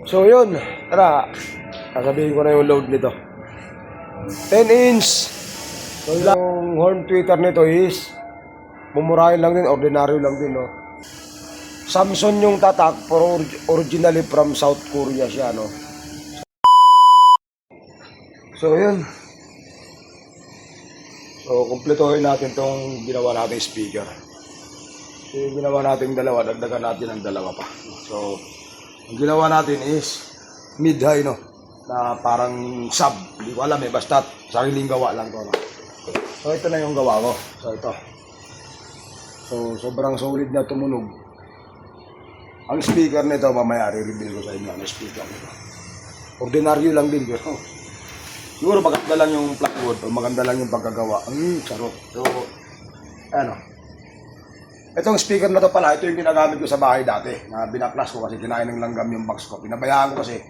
So yun, tara, sasabihin ko na yung load nito. 10 inch. So yung horn tweeter nito is mumurahin lang din, ordinaryo lang din, no. Samsung yung tatak, pero originally from South Korea siya, no. So yun. So kumpletuhin natin tong ginawa nating speaker. So yung ginawa nating dalawa, dagdagan natin ang dalawa pa. So ang ginawa natin is mid-high, no, na parang sub. Hindi ko alam basta sariling gawa lang to, no? So ito na yung gawa ko. So ito. So sobrang solid na tumunog. Ang speaker nito, mamaya i-reveal ko sa inyo ang speaker nito. Ordinaryo lang din, pero siguro maganda lang yung plywood o maganda lang yung pagkagawa. Charot. So, ano. Itong speaker na to pala, ito yung ginagamit ko sa bahay dati. Na binaklas ko kasi kinain ng langgam yung box ko. Pinabayaan ko kasi,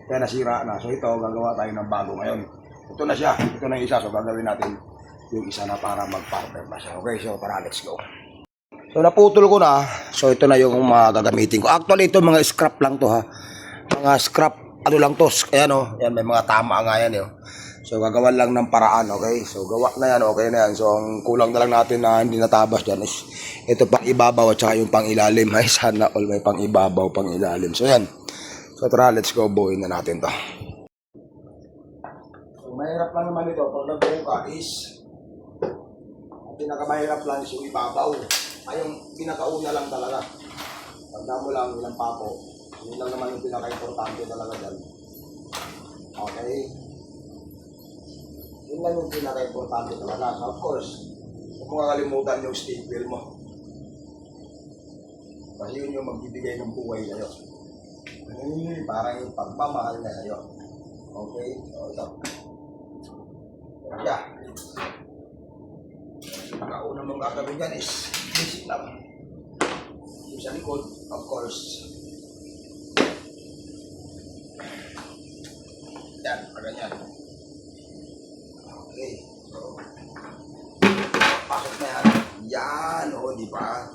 kaya nasira na. So ito, gagawa tayo ng bago ngayon. Ito na siya. Ito na yung isa. So gagawin natin yung isa na para mag-partner na siya. Okay, so tara, let's go. So naputol ko na. So ito na yung mga gagamitin ko. Actually ito mga scrap lang to, ha. Mga scrap ano lang to. Ayan, oh. Ayan, may mga tama nga yan, eh. So gagawan lang ng paraan, okay. So gawa na yan, okay na yan. So ang kulang na lang natin na hindi natabas dyan is ito pang ibabaw at saka yung pang ilalim. Ay sana all may pang ibabaw, pang ilalim. So yan. So tara, let's go, buuin na natin to. So mahirap lang naman ito. Pag nagbuo ka is ang pinakamahirap lang is yung ibabaw. Ay yung pinakauna lang talaga. Tanda mo lang ilang pako. Yun lang naman yung pinaka-importante talaga dyan. Okay. Yun lang yung pinaka-importante talaga. So of course, huwag mo kakalimutan yung staple mo. Kasi yun yung magbibigay ng buhay sa'yo. Parang yung pagmamahal na sa'yo. Okay? So ito. Yeah. Pinakauna mong gagawin dyan is basic lang. Yung sa likod, of course. Yan, ganyan. Okay. So, pasok na yan. Yan, o, di ba?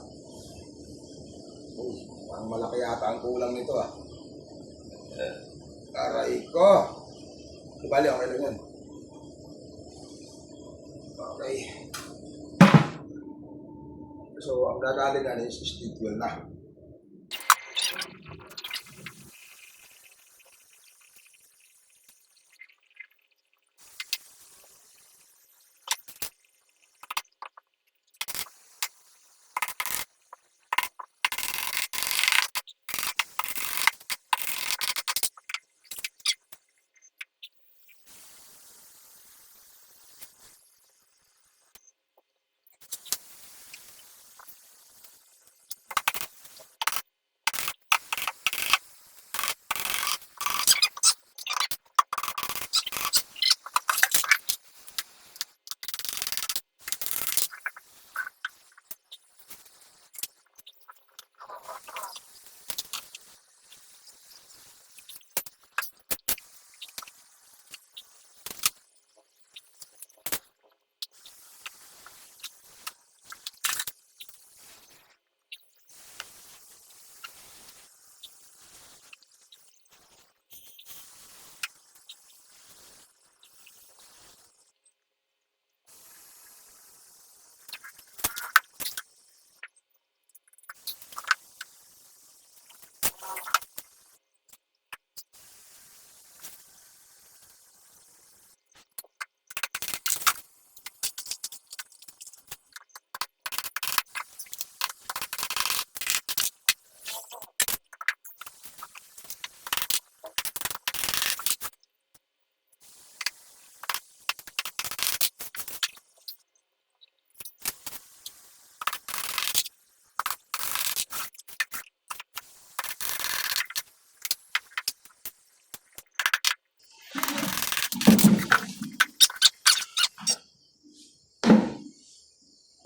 Ang malaki yata ang kulang nito, ah. Aray ko. Di bali, okay lang yan. Okay. So, ang gagalingan is stick wheel na.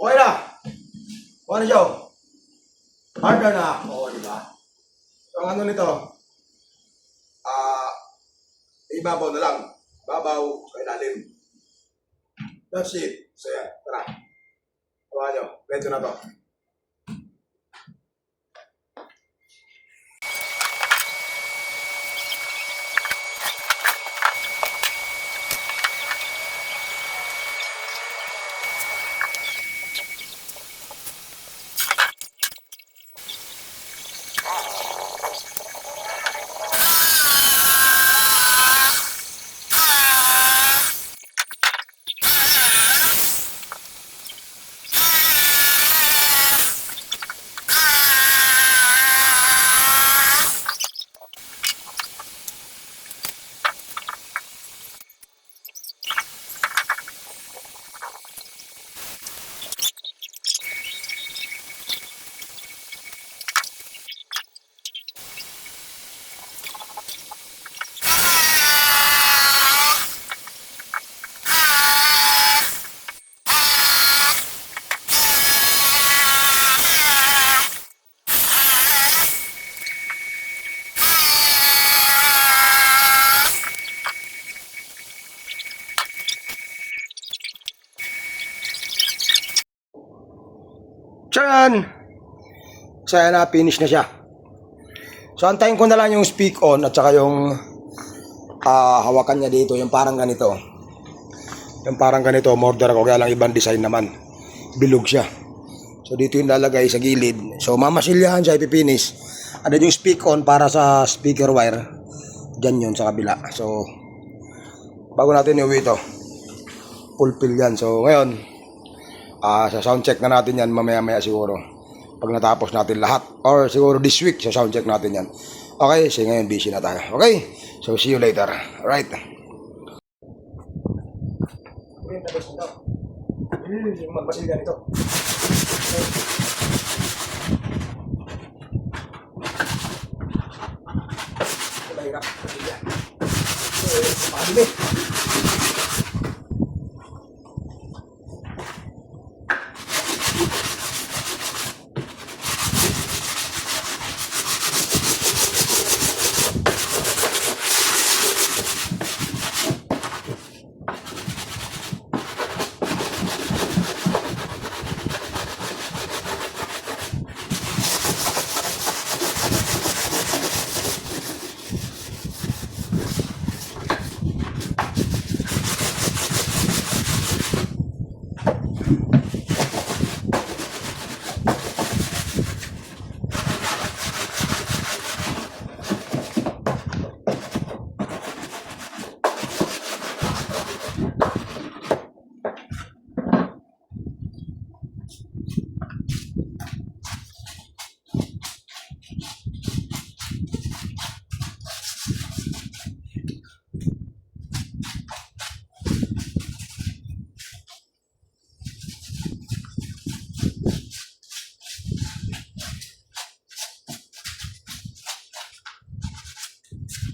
Okay na. Ano siya? Harder na. Oo, di ba? So, ang ano nito? Ibabaw na lang. Babaw sa ilalim. That's it. So, yan. Tara. Tawa nyo. Ready na to. Tcharan! So, ayan na, finish na siya. So, antayin ko na lang yung speak on at saka yung hawakan niya dito, yung parang ganito. Yung parang ganito, order ko, kaya lang ibang design naman. Bilog siya. So, dito yung lalagay sa gilid. So, mamasilyahan siya, ipipinish. Ano yung speak on para sa speaker wire. Diyan yun sa kabila. So, bago natin iuwi ito, fulfill yan. So, ngayon, sa sound check na natin yan mamaya-maya siguro. Pag natapos natin lahat. Or siguro this week, sa sound check natin yan. Okay, so ngayon busy na tayo. Okay, so see you later. Alright. Magpasil ganito. Mahirap. Pakadumi.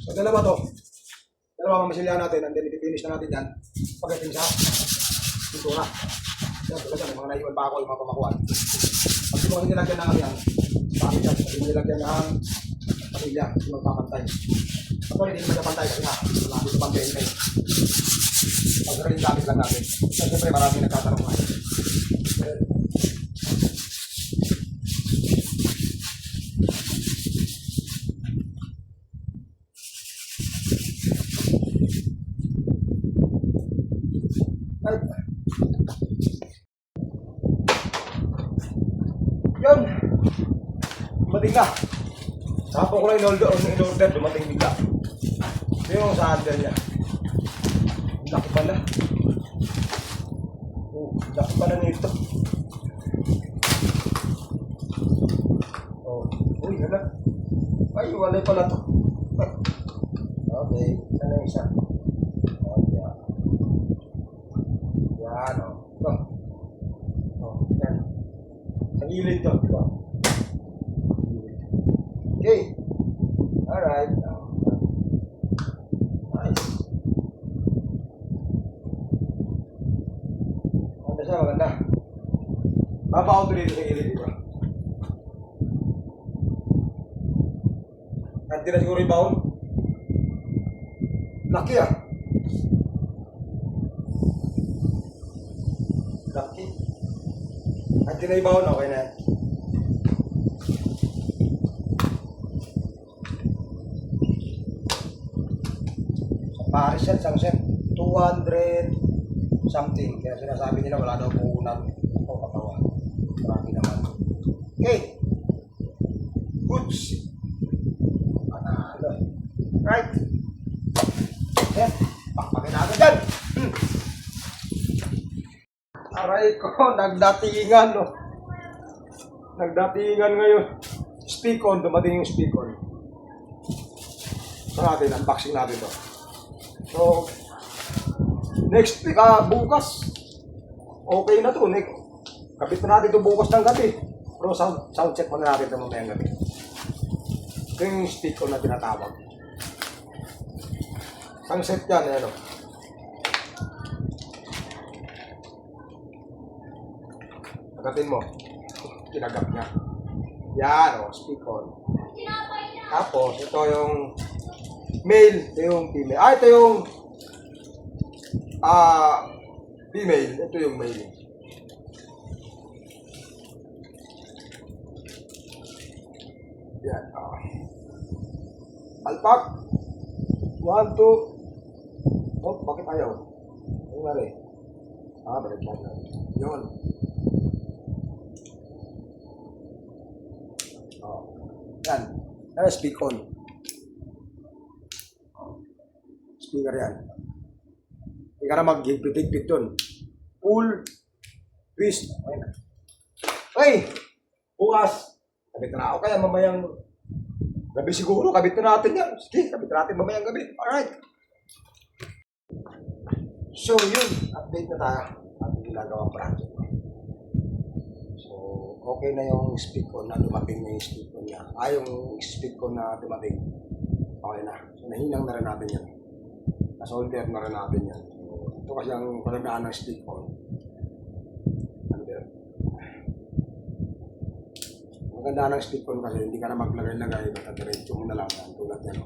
So, dalawa to. Dalawa mamasilyahan natin. And then, ipipinish na natin yan. Pagdating sa pintura. Yan, tulad yan. May mga naiwan pa ako yung mga pamakuan. Pag di mo nilagyan ng yan, bakit yan? Pag di mo nilagyan ng pasilya, hindi magpapantay. Pag hindi mo magpapantay, kasi nga, malapit sa pantay kayo. Pag rin gamit lang natin. So, siyempre, maraming nagtatanong nga. Yun, dumating na. Sapong ko lang in-order, dumating bigla. Ito yung sa handle niya. Laki pala. Laki pala nito. Uy, hala. Ay, walay pala to. Okay, sana yung isa. Yan, ito. Yan. Ang gilid to, di ba? Okay. Alright. Nice. Maganda siya, maganda. Babaw ito dito sa gilid, di ba? Nanti na siguro yung baon. Laki ah. Laki. Nanti na yung baon, okay na yan. Paris yan, Samsung 200 something. Kaya sinasabi nila wala daw puhunan. Ito katawa. Marami naman. Okay. Goods. Panalo. Right. Yan. Pakpakin natin dyan. Aray ko, nagdatingan no. Nagdatingan ngayon. Speak on, dumating yung speak on. So natin, unboxing natin to. So, next week, bukas, okay na to. Kapit na natin ito bukas ng gabi. Pero sound check muna natin ito mamayang gabi. Ito yung speak on na tinatawag. Sunset yan, ano. Agatin mo. Kinagap niya. Yan, speak on. Tapos, ito yung male, ito yung female. Ito yung female, ito yung male. Yan. Alpak. 1, 2. Oh, bakit ayaw? Ano nga rin? Balik lang na. Yun. Yan. Yan, speak on. Speaker yan. Hindi ka na mag-higpit-higpit dun. Pull. Twist. Okay na. Hey! Bukas. Kabit na ako kaya mamayang gabi siguro. Kabit na natin yan. Sige, kabit natin mamayang gabi. Alright. So yun, update na tayo. Ating ginagawang project. So, okay na yung speak-on na dumating na yung speak-on niya. Yung speak-on na dumating. Okay na. So, nahinang na rin natin yan. Nasolder na rin natin yan. So, ito kasi ang palagdaan ng speak-on. Maganda ng speak-on kasi hindi ka na maglagay-lagay. Basta diretso mo na lang. Tulad yan.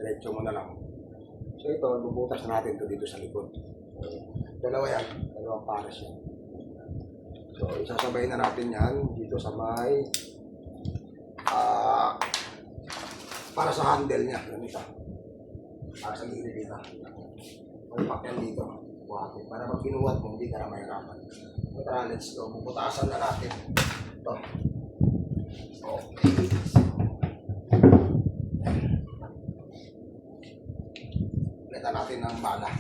Diretso mo na lang. So ito, bubutas na natin ito dito sa likod. So, dalawa yan. Dalawang pares yan. So, isasabay na natin yan dito sa may para sa handle niya. Yan ito. Para sa gilid dito. May pakyan dito. Buhati. Para pag kinuwat mo, hindi ka na mahirapan. So, tara, let's go. Bubutasan na natin. Ito. Okay. Palitan natin ng bala.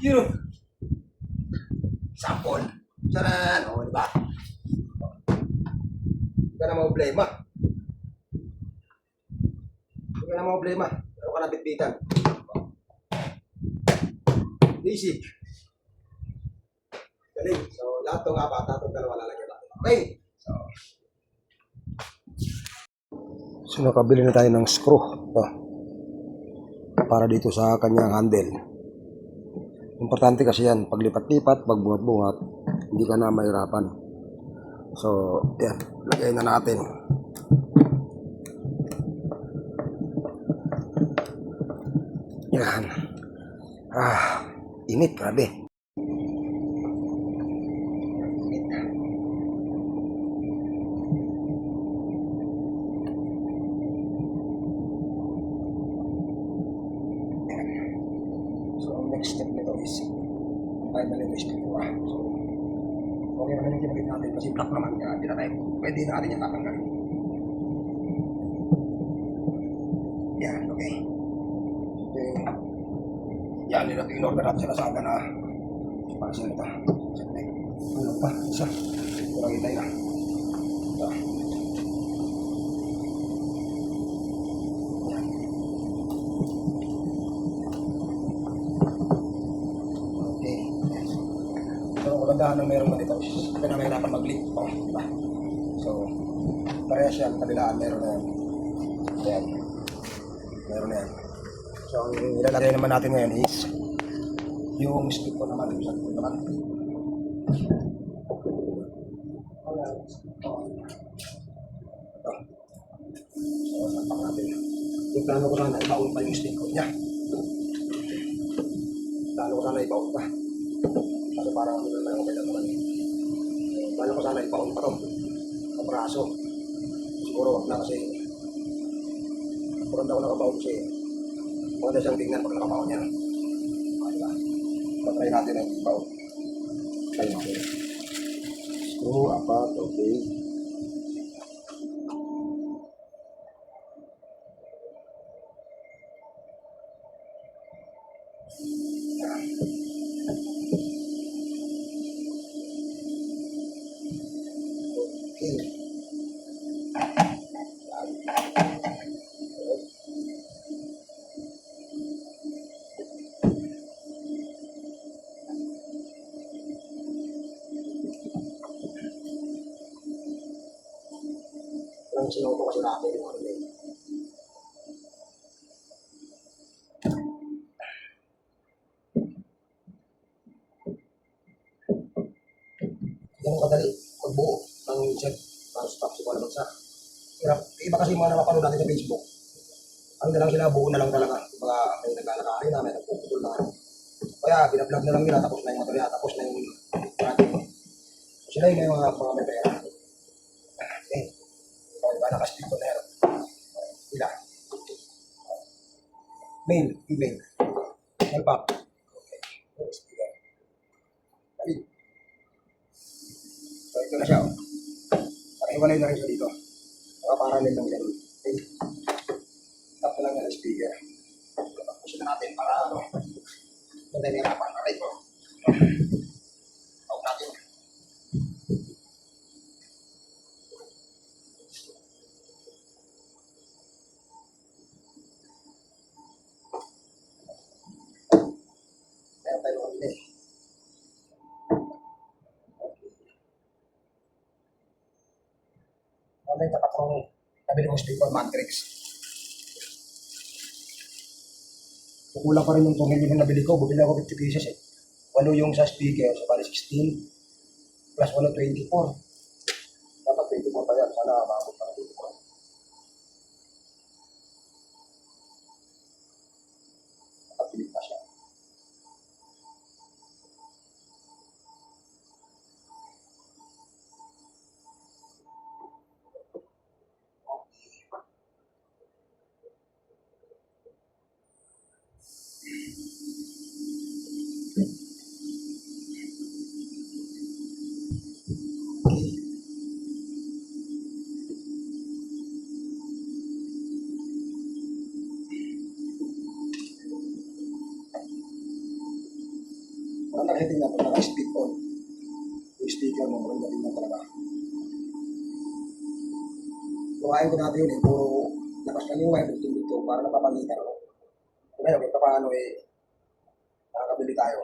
Yun o. Sample. Saran. O, diba? Hindi ka na problema. Hindi ka na problema. Pero ka na bitbitan. Basic. Galing. So, lahat ng apat, lahat ng dalawa lalagyan natin. Okay. So, nakabili na tayo ng screw. Ito. Para dito sa kanyang handle. Importante kasi yan. Paglipat-lipat, pagbuhat-buhat, hindi ka na mahirapan. So, yan. Lagay na natin. Yan. Init. Grabe. Next step nito is finally yung speed ko. So, okay naman yung ginagit natin kasi block naman kaya hindi na tayo pwede na natin yung tatanggalin. Yan, okay. Okay. Yan, in-order natin sila sa aga na para sa ito. Ano pa? Isa. Kurang itay na. Ito. Kagandahan ng meron ganito, hindi na mahirapan mag-link. Oh, diba? So, parehas yan, kabilaan, meron na yan. Ayan. Meron na yan. So, ang ilalagay naman natin ngayon is yung speed ko naman, yung speed ko naman. Ito. So, sapak natin. Yung plano ko sana, ibaon pa yung speed ko niya. Plano ko sana, ibaon pa. Kasi parang ano naman okay lang naman. Bala ko sana ipaon pa ito. Sa braso. Siguro wag na kasi kurang ako nakabaon kasi maganda siyang tingnan pag nakabaon niya. Diba? Patry natin ang ipaon. Try natin. Screw, apat, okay. Ang sinuko kasi natin yung ano yun. Yan ang kadali. Magbuo ng set para stop si Kuala Bansa. Iba kasi mga napapanood natin sa Facebook. Ang dalang sila, buo na lang talaga. Mga may naglalakari na, may nagpuputol na. Kaya binablog na lang nila, tapos na yung material, tapos na yung ating. Sila yung mga may pera. Okay. Diba, nakasplit ko na yan. Sila. Male, female. Help up. Okay. Speaker. Okay. So, ito na siya. Pakiwalay na rin siya dito. Parallel lang yan. Okay. Tap na lang yan ang speaker. Tapos na natin para ano. Madali hirapan. Okay po. Tawag natin. Meron tayo kami eh. Ano yung tapat kong nabili kong speaker Matrix. Kukulang pa rin yung 2 million na nabili ko. Bumili ako 50 pieces eh. 8 yung sa speaker. So, bali 16. Plus 1 24. Dapat 24 pa yan. Sana maabot pa 24. Dapat pilit pa siya. Ang nakatingnan ko, naka-speak on. Yung speaker mo, maganda tingnan talaga. Luhain ko natin yun eh, puro lakas lang yung wire dito para napapangitan ako. Ngayon, kung paano eh, nakakabili tayo.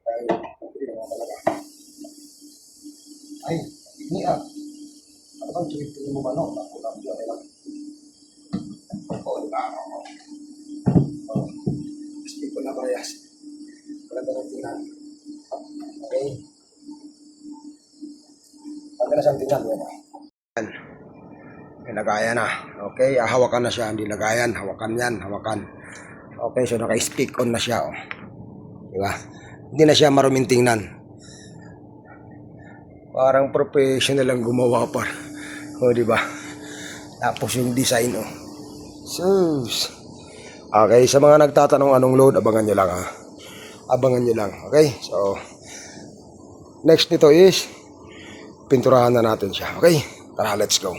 Kaya yun, pili naman talaga. Ay, hindi ah. Ano bang tuwing mo ba no? Nakulang dyan, okay lang. Oo, diba? Oo. Speak ko na parehas. Maganda ng tingnan. Okay. Maganda siyang tingnan. Yan. May lagayan na. Okay, hawakan na siya. Hindi lagayan. Hawakan yan. Hawakan. Okay, so naka-speak on na siya. Oh. Diba? Hindi na siya maruming tingnan. Parang professional lang gumawa pa. O, diba? Tapos yung design, oh. Sus. Okay, sa mga nagtatanong anong load, abangan nyo lang, ha. Abangan nyo lang. Okay, so next nito is pinturahan na natin siya. Okay, tara, let's go.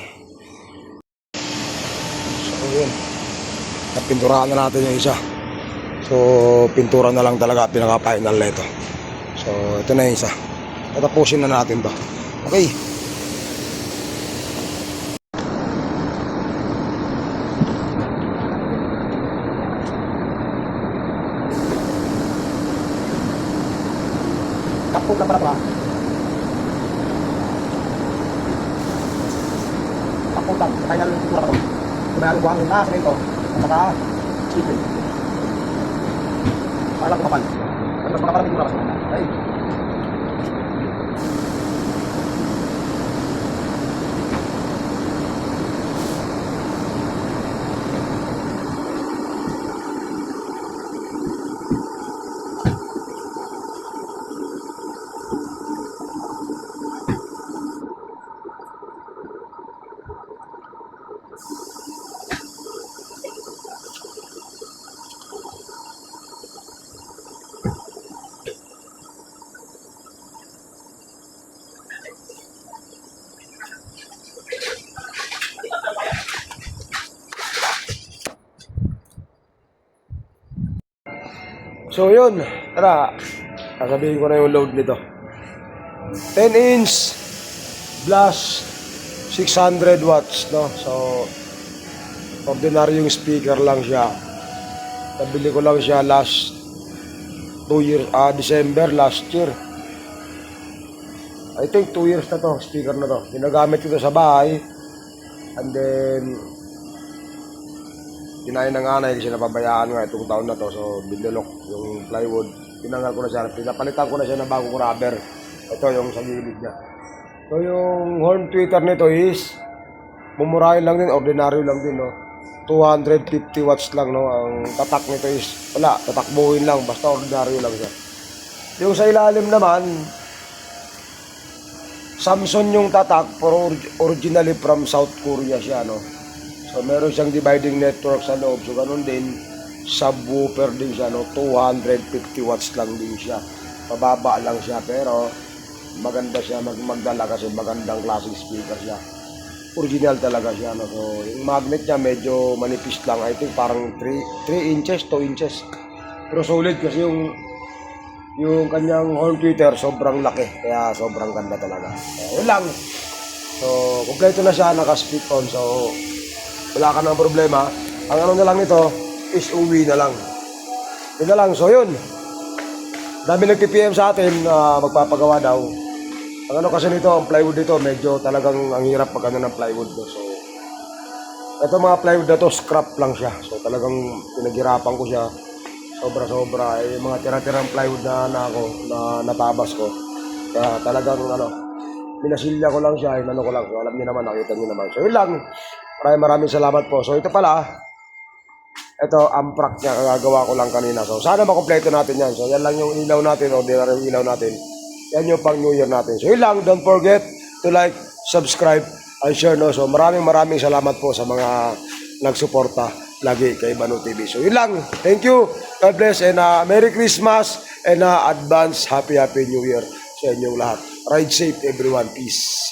So, yun. Napinturahan na natin yung isa. So, pintura na lang talaga pinaka-final na ito. So, ito na yung isa. Tatapusin na natin to. Okay. Kapot na para. Kapot lang. Kaya lang pintura ko. Kumayalo buhangin na sa ito. At saka, chicken. Para ko kapal. Ay, mas makaparang pintura ka sa mga. Okay. So yun, tara, sasabihin ko na yung load nito. 10 inch plus 600 watts, no? So, ordinary yung speaker lang siya. Nabili ko lang siya last 2 years, December last year. I think 2 years na to, speaker na to. Ginagamit ko to sa bahay. And then, kinain ng anay kasi napabayaan nga itong taon na to. So, binulok yung plywood. Tinanggal ko na siya. Pinapalitan ko na siya ng bagong rubber. Ito yung sa gilid niya. So, yung horn tweeter nito is mumurahin lang din. Ordinary lang din, no? 250 watts lang, no? Ang tatak nito is, wala, tatakbuhin lang. Basta ordinary lang siya. Yung sa ilalim naman, Samsung yung tatak, pero originally from South Korea siya, no? So, meron siyang dividing network sa loob. So, ganun din, subwoofer din siya, no? 250 watts lang din siya. Mababa lang siya, pero maganda siya magdala kasi magandang klaseng speaker siya. Original talaga siya, no? So, yung magnet niya medyo manipis lang. I think parang 3 inches, 2 inches. Pero solid kasi yung kanyang horn tweeter, sobrang laki. Kaya sobrang ganda talaga. Kaya yun lang. So, kompleto na siya, naka-speak on. So, wala ka ng problema. Ang ano na lang nito is uwi na lang. Yun na lang. So yun. Dami nag-PPM sa atin magpapagawa daw. Ang ano kasi nito, ang plywood nito, medyo talagang ang hirap pag ano ng plywood. No? So, ito mga plywood na to, scrap lang siya. So talagang pinaghirapan ko siya. Sobra-sobra. Yung mga tira-tirang plywood na natabas ko. Kaya talagang minasilya ko lang siya. Inano ko lang. So, alam niyo naman, nakita niyo naman. So yun lang. Maraming salamat po. So ito pala, ito amprak niya, gagawa ko lang kanina. So sana makompleto natin yan. So yan lang yung ilaw natin, ordinary yung ilaw natin. Yan yung pang New Year natin. So yun lang, don't forget to like, subscribe, and share. No? So maraming salamat po sa mga nagsuporta lagi kay Banu TV. So yun lang, thank you, God bless, and Merry Christmas, and advance Happy New Year sa inyong lahat. Ride safe everyone, peace.